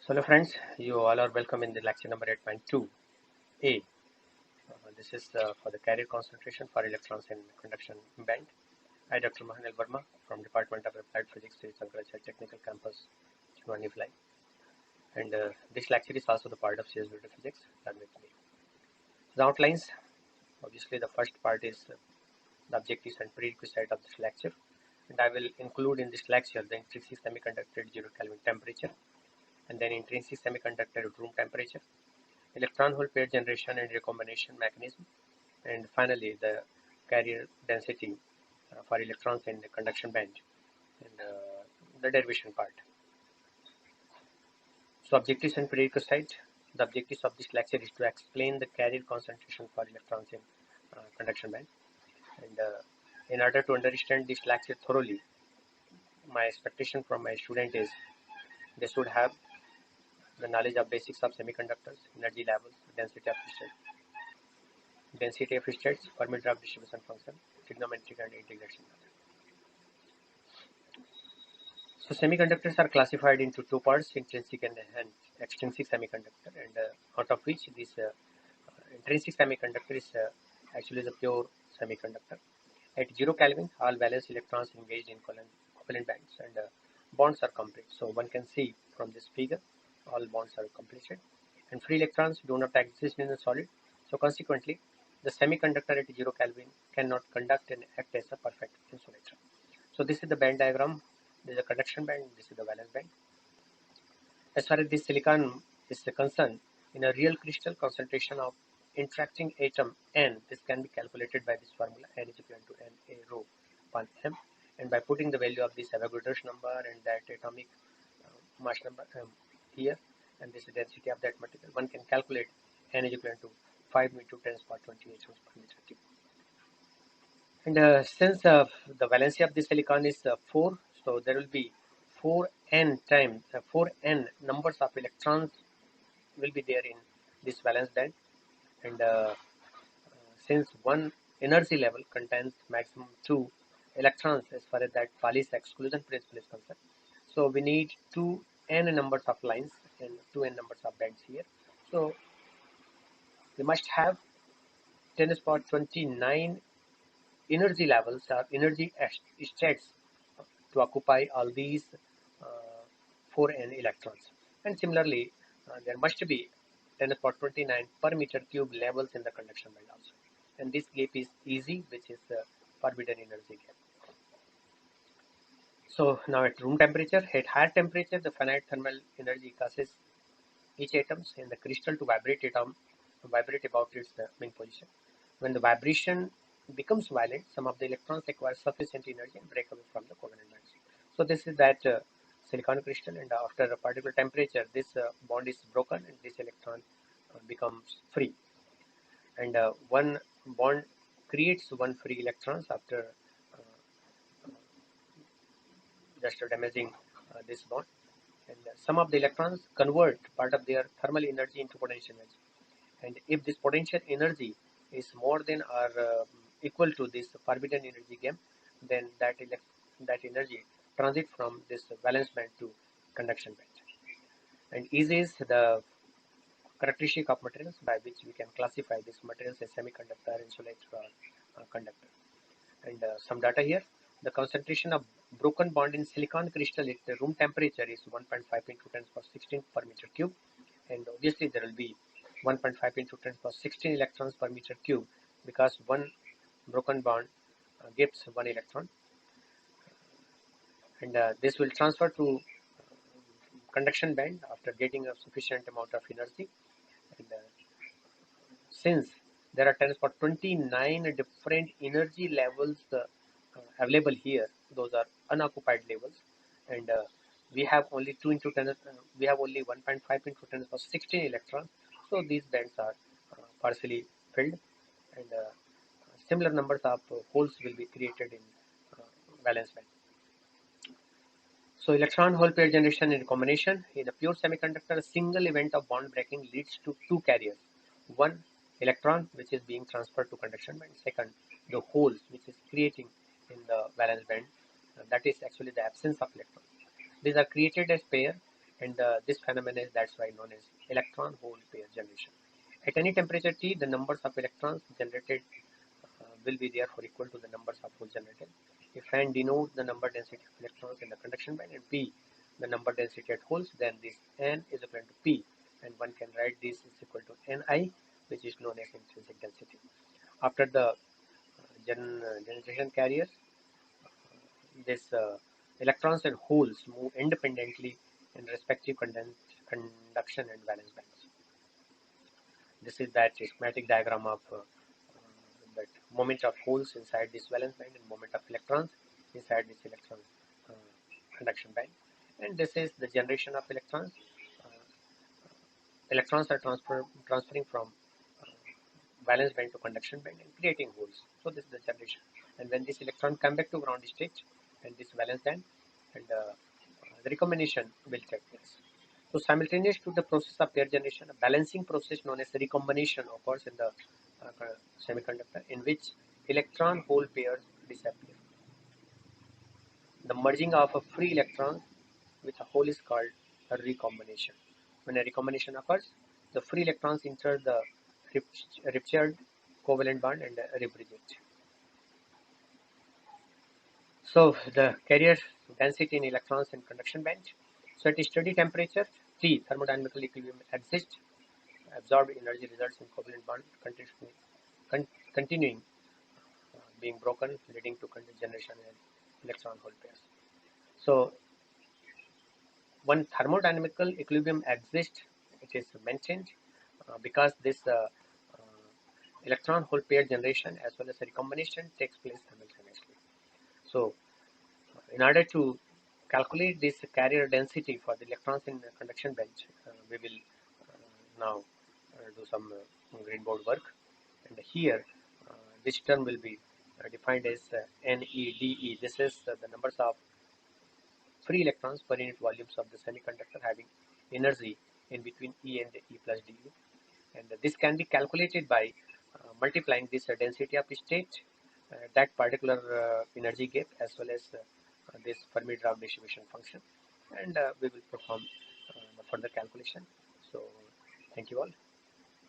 So hello friends, you all are welcome in the lecture number 8.2a. This is for the carrier concentration for electrons in conduction band. I, Dr. Mahanel Verma from Department of Applied Physics, Sri Shankaracharya Technical Campus, Chunwani. And this lecture is also the part of CS Physics. Learn with me. The outlines, obviously the first part is the objectives and prerequisite of this lecture. And I will include in this lecture the intrinsic semiconductor at 0 Kelvin temperature, and then intrinsic semiconductor at room temperature, electron hole pair generation and recombination mechanism, and finally the carrier density for electrons in the conduction band and the derivation part. So objectives and prerequisite. The objectives of this lecture is to explain the carrier concentration for electrons in conduction band, and in order to understand this lecture thoroughly, my expectation from my student is they should have the knowledge of basics of semiconductors, energy levels, density of states, Fermi-Dirac distribution function, trigonometric and integration method. So semiconductors are classified into two parts, intrinsic and extrinsic semiconductor, and out of which this intrinsic semiconductor is actually the pure semiconductor. At 0 Kelvin, all valence electrons engaged in covalent bands, and bonds are complete. So one can see from this figure, all bonds are completed, and free electrons do not exist in the solid. So consequently, the semiconductor at 0 Kelvin cannot conduct and act as a perfect insulator. So this is the band diagram. This is the conduction band. This is the valence band. As far as this silicon is concerned, in a real crystal, concentration of interacting atom N, this can be calculated by this formula, N is equal to Na rho upon M, and by putting the value of this Avogadro's number and that atomic mass number here, and this is density of that material, one can calculate N is equal to 5 into 10 to the power 28 joules per meter cube. And since the valency of the silicon is 4, so there will be 4n times 4n numbers of electrons will be there in this valence band, and since one energy level contains maximum 2 electrons as far as that Pauli's exclusion principle is concerned, so we need 2n numbers of lines and 2n numbers of bands here. So we must have 10 to the power 29 energy levels or energy states to occupy all these 4n electrons. And similarly, there must be 10 to the power 29 per meter cube levels in the conduction band also. And this gap is easy, which is the forbidden energy gap. So now at room temperature, at higher temperature, the finite thermal energy causes each atom in the crystal to vibrate about its mean position. When the vibration becomes violent, some of the electrons acquire sufficient energy and break away from the covalent bonds. So this is that silicon crystal, and after a particular temperature, this bond is broken and this electron becomes free. And one bond creates one free electrons after just damaging this bond. And some of the electrons convert part of their thermal energy into potential energy. And if this potential energy is more than or equal to this forbidden energy gap, then that energy transit from this valence band to conduction band. And E is the characteristic of materials by which we can classify these materials as semiconductor, insulator, or conductor. And some data here. The concentration of broken bond in silicon crystal at the room temperature is 1.5 into 10 to the power 16 per meter cube, and obviously there will be 1.5 into 10 to the power 16 electrons per meter cube, because one broken bond gives one electron, and this will transfer to conduction band after getting a sufficient amount of energy. And since there are 10 to the power 29 different energy levels available here, those are unoccupied levels, and we have only 2 into 10 we have only 1.5 into 10 to the power 16 electrons, so these bands are partially filled, and similar numbers of holes will be created in valence band. So electron hole pair generation and recombination. In a pure semiconductor, a single event of bond breaking leads to two carriers. One, electron, which is being transferred to conduction band. Second, the holes, which is creating in the valence band. That is actually the absence of electrons. These are created as pair and this phenomenon is that's why known as electron hole pair generation. At any temperature T, the numbers of electrons generated will be therefore equal to the numbers of holes generated. If n denotes the number density of electrons in the conduction band and p the number density at holes, then this n is equal to p, and one can write this is equal to ni, which is known as intrinsic density. After the generation carriers, this electrons and holes move independently in respective conduction and valence bands. This is that schematic diagram of that moment of holes inside this valence band and moment of electrons inside this electron uh, conduction band. And this is the generation of electrons. Uh, Electrons are transferring from uh, valence band to conduction band and creating holes. So this is the generation. And when this electron come back to ground state and this valence band, and the recombination will take place. So simultaneous to the process of pair generation, a balancing process known as recombination occurs in the semiconductor, in which electron hole pairs disappear. The merging of a free electron with a hole is called a recombination. When a recombination occurs, the free electrons enter the ruptured covalent bond and rebridge. So the carrier density in electrons in conduction band. So at steady temperature T, thermodynamical equilibrium exists. Absorbed energy results in covalent bond continuing being broken, leading to generation and electron hole pairs. So when thermodynamical equilibrium exists, it is maintained because this electron hole pair generation as well as recombination takes place simultaneously. So in order to calculate this carrier density for the electrons in the conduction bench, we will now do some greenboard work. And here, this term will be defined as NEDE. This is the numbers of free electrons per unit volumes of the semiconductor having energy in between E and E plus dE. And this can be calculated by multiplying this density of state, that particular energy gap, as well as this Fermi-Dirac distribution function, and we will perform the further calculation. So thank you all.